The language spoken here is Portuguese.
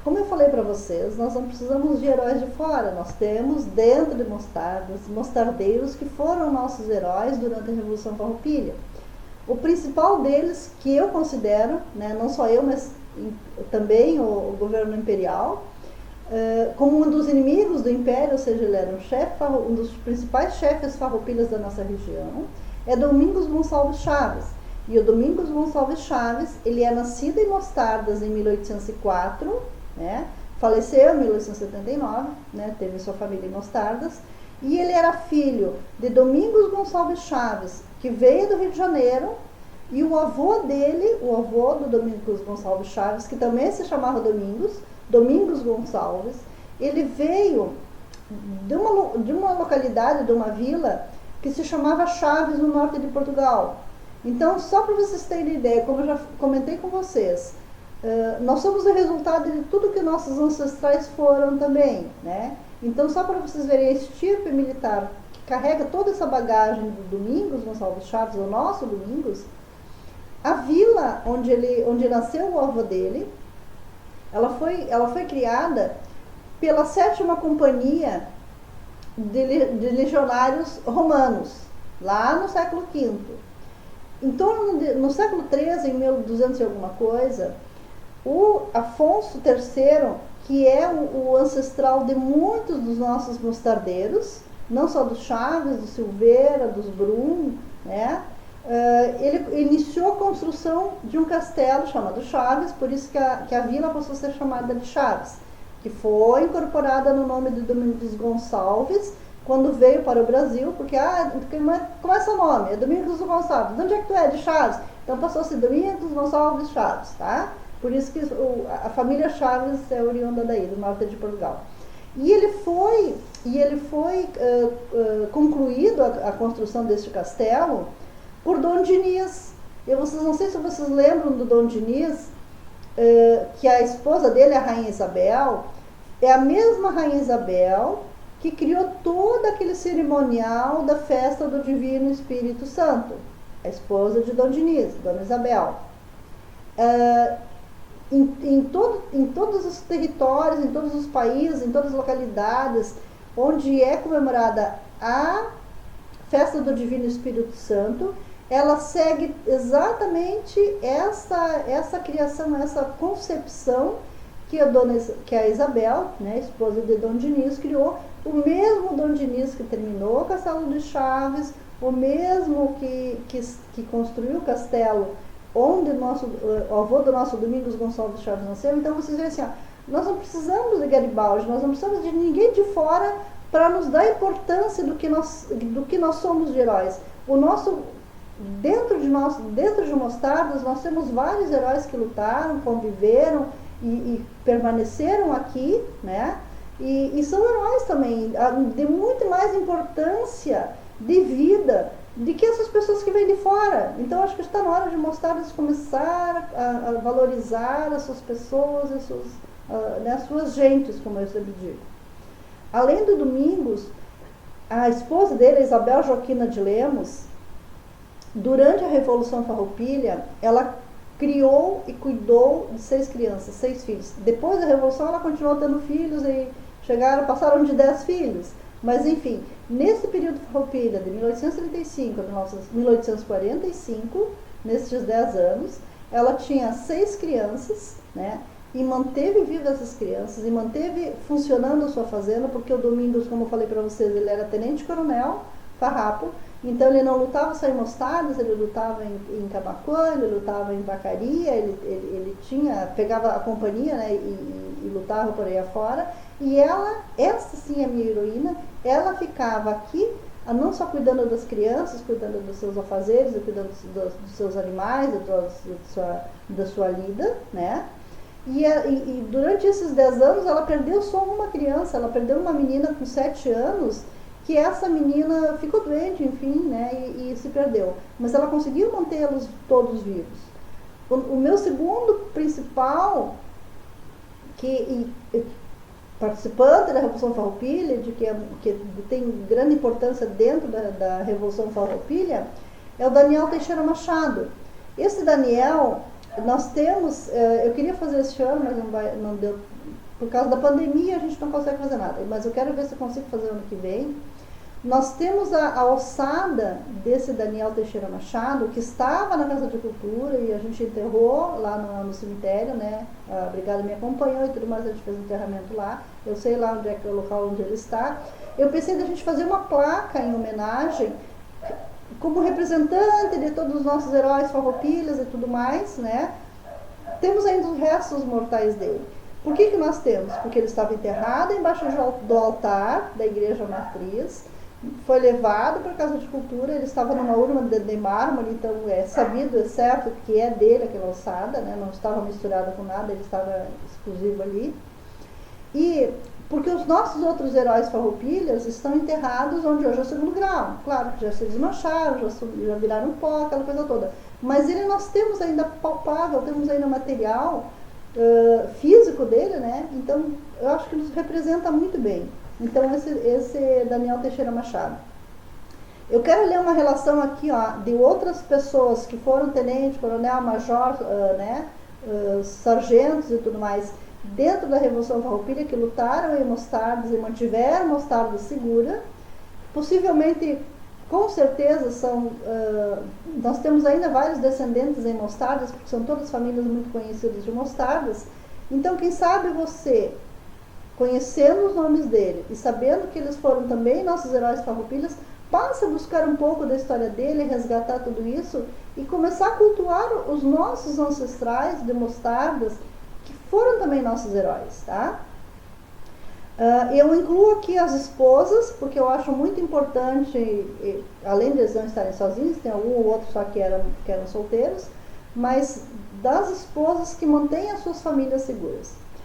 como eu falei para vocês, nós não precisamos de heróis de fora, nós temos dentro de Mostardas, mostardeiros que foram nossos heróis durante a Revolução Farroupilha. O principal deles, que eu considero, né, não só eu, mas também o governo imperial, como um dos inimigos do Império, ou seja, ele era um dos principais chefes farroupilhas da nossa região, é Domingos Gonçalves Chaves. E o Domingos Gonçalves Chaves, ele é nascido em Mostardas em 1804, né, faleceu em 1879, né, teve sua família em Mostardas, e ele era filho de Domingos Gonçalves Chaves, que veio do Rio de Janeiro, e o avô dele, o avô do Domingos Gonçalves Chaves, que também se chamava Domingos Gonçalves, ele veio de uma localidade, de uma vila, que se chamava Chaves, no norte de Portugal. Então, só para vocês terem ideia, como eu já comentei com vocês, nós somos o resultado de tudo que nossos ancestrais foram também, né? Então, só para vocês verem a estirpe militar que carrega toda essa bagagem do Domingos Gonçalves Chaves, o nosso Domingos, a vila onde nasceu o avô dele, ela foi criada pela 7ª Companhia de legionários romanos, lá no século V. Então, no século XIII, em 1200 e alguma coisa, o Afonso III, que é o ancestral de muitos dos nossos mostardeiros, não só dos Chaves, do Silveira, dos Brum, né? Ele iniciou a construção de um castelo chamado Chaves, por isso que a vila passou a ser chamada de Chaves, que foi incorporada no nome de Domingos Gonçalves quando veio para o Brasil, porque como é seu nome? É Domingos Gonçalves. De onde é que tu é? De Chaves. Então passou a ser Domingos Gonçalves Chaves, tá? Por isso que a família Chaves é oriunda daí, do norte de Portugal. E ele foi concluído a construção deste castelo por Dom Diniz. Não sei se vocês lembram do Dom Diniz, que a esposa dele, a Rainha Isabel, é a mesma Rainha Isabel que criou todo aquele cerimonial da festa do Divino Espírito Santo, a esposa de Dom Diniz, Dona Isabel. Em todos os territórios, em todos os países, em todas as localidades onde é comemorada a festa do Divino Espírito Santo, ela segue exatamente essa criação, essa concepção que a Isabel, né, esposa de Dom Diniz, criou. O mesmo Dom Diniz que terminou o Castelo de Chaves, o mesmo que construiu o castelo onde o avô do nosso Domingos Gonçalves Chaves nasceu. Então vocês veem assim, nós não precisamos de Garibaldi, nós não precisamos de ninguém de fora para nos dar importância do que nós somos de heróis. Dentro de Mostardas, nós temos vários heróis que lutaram, conviveram e permaneceram aqui, né? E são heróis também, de muito mais importância de vida do que essas pessoas que vêm de fora. Então, acho que está na hora de Mostardas começar a valorizar as suas pessoas, as suas gentes, como eu sempre digo. Além do Domingos, a esposa dele, a Isabel Joaquina de Lemos, durante a Revolução Farroupilha, ela criou e cuidou de 6 crianças, 6 filhos. Depois da Revolução, ela continuou tendo filhos e passaram de 10 filhos. Mas, enfim, nesse período Farroupilha, de 1835 a 1845, nesses 10 anos, ela tinha 6 crianças, né? E manteve vivas essas crianças, e manteve funcionando a sua fazenda, porque o Domingos, como eu falei para vocês, ele era tenente-coronel, farrapo. Então ele não lutava só em Mostardas, ele lutava em Camaquã, ele lutava em Vacaria, ele pegava a companhia, né, e lutava por aí afora. E essa sim é a minha heroína, ela ficava aqui, não só cuidando das crianças, cuidando dos seus afazeres, cuidando dos seus animais, da sua lida, né? E durante esses 10 anos ela perdeu só uma criança, ela perdeu uma menina com 7 anos, que essa menina ficou doente, enfim, né, e se perdeu. Mas ela conseguiu mantê-los todos vivos. O meu segundo principal, participante da Revolução Farroupilha, que tem grande importância dentro da Revolução Farroupilha, é o Daniel Teixeira Machado. Esse Daniel, nós temos, eu queria fazer esse ano, mas não deu por causa da pandemia a gente não consegue fazer nada, mas eu quero ver se eu consigo fazer ano que vem. Nós temos a ossada desse Daniel Teixeira Machado, que estava na Casa de Cultura e a gente enterrou lá no cemitério, né? A Brigada me acompanhou e tudo mais, a gente fez o enterramento lá. Eu sei lá onde é que é o local onde ele está. Eu pensei da gente fazer uma placa em homenagem, como representante de todos os nossos heróis farroupilhas e tudo mais, né? Temos ainda os restos mortais dele. Por que nós temos? Porque ele estava enterrado embaixo do altar da Igreja Matriz, foi levado para a Casa de Cultura, ele estava numa urna de mármore, então é sabido, é certo que é dele aquela ossada, né? Não estava misturada com nada, ele estava exclusivo ali. E porque os nossos outros heróis farroupilhas estão enterrados onde hoje é o segundo grau. Claro que já se desmancharam, já viraram pó, aquela coisa toda. Mas ele nós temos ainda palpável, temos ainda material físico dele, né? Então eu acho que nos representa muito bem. Então esse Daniel Teixeira Machado. Eu quero ler uma relação aqui, ó, de outras pessoas que foram tenente, coronel, major, sargentos e tudo mais, dentro da Revolução Farroupilha, que lutaram em Mostardas e mantiveram Mostardas segura. Possivelmente, com certeza, nós temos ainda vários descendentes em Mostardas, porque são todas famílias muito conhecidas de Mostardas. Então, quem sabe você, conhecendo os nomes dele e sabendo que eles foram também nossos heróis farroupilhas, passa a buscar um pouco da história dele, resgatar tudo isso e começar a cultuar os nossos ancestrais de Mostardas, que foram também nossos heróis, tá? Eu incluo aqui as esposas, porque eu acho muito importante, além de eles não estarem sozinhos, tem algum ou outro só que eram solteiros, mas das esposas que mantêm as suas famílias seguras.